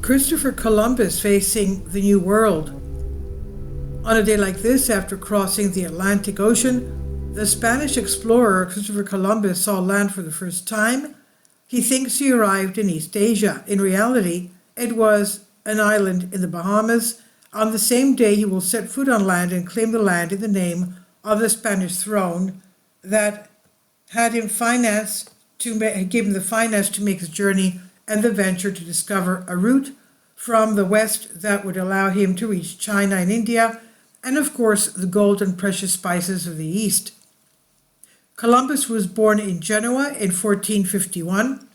Christopher Columbus facing the New World. On a day like this, after crossing the Atlantic Ocean, the Spanish explorer Christopher Columbus saw land for the first time. He thinks he arrived in East Asia. In reality, it was an island in the Bahamas. On the same day, he will set foot on land and claim the land in the name of the Spanish throne that had him gave him the finance to make his journey and the venture to discover a route from the west that would allow him to reach China and India, and of course the gold and precious spices of the east. Columbus was born in Genoa in 1451.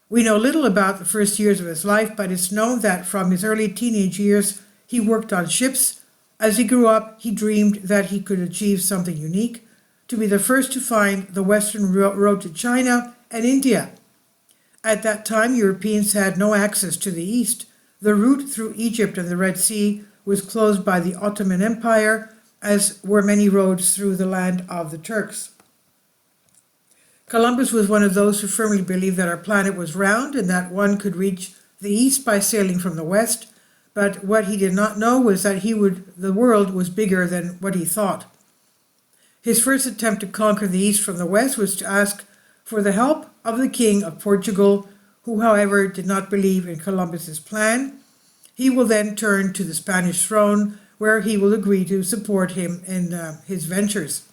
We know little about the first years of his life, but it's known that from his early teenage years he worked on ships. As he grew up, he dreamed that he could achieve something unique, to be the first to find the western road to China and India. At that time, Europeans had no access to the east. The route through Egypt and the Red Sea was closed by the Ottoman Empire, as were many roads through the land of the Turks. Columbus was one of those who firmly believed that our planet was round and that one could reach the east by sailing from the west, but what he did not know was that the world was bigger than what he thought. His first attempt to conquer the east from the west was to ask for the help of the King of Portugal, who, however, did not believe in Columbus's plan. He will then turn to the Spanish throne, where he will agree to support him in his ventures.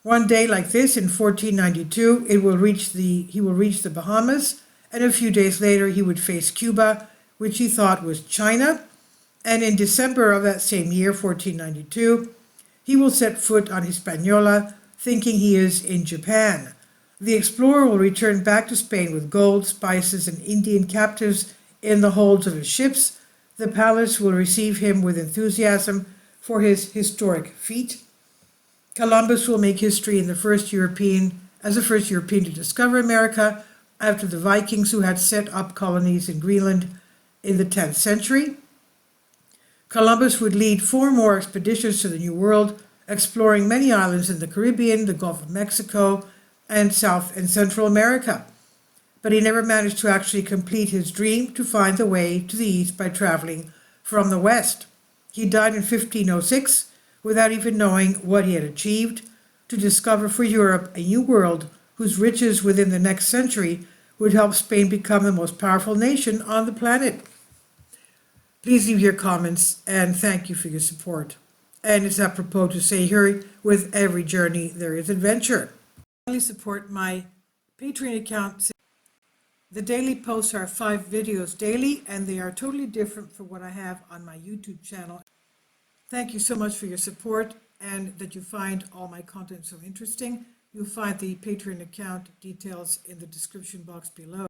One day like this, in 1492, he will reach the Bahamas, and a few days later he would face Cuba, which he thought was China. And in December of that same year, 1492, he will set foot on Hispaniola, thinking he is in Japan. The explorer will return back to Spain with gold, spices, and Indian captives in the holds of his ships. The palace will receive him with enthusiasm for his historic feat. Columbus will make history as the first European to discover America after the Vikings, who had set up colonies in Greenland in the 10th century. Columbus would lead 4 more expeditions to the New World, exploring many islands in the Caribbean, the Gulf of Mexico, and South and Central America. But he never managed to actually complete his dream to find the way to the east by traveling from the west. He died in 1506 without even knowing what he had achieved, to discover for Europe a new world whose riches within the next century would help Spain become the most powerful nation on the planet. Please leave your comments, and thank you for your support. And it's apropos to say here, with every journey there is adventure. Please support my Patreon account. The daily posts are 5 videos daily, and they are totally different from what I have on my YouTube channel. Thank you so much for your support, and that you find all my content so interesting. You'll find the Patreon account details in the description box below.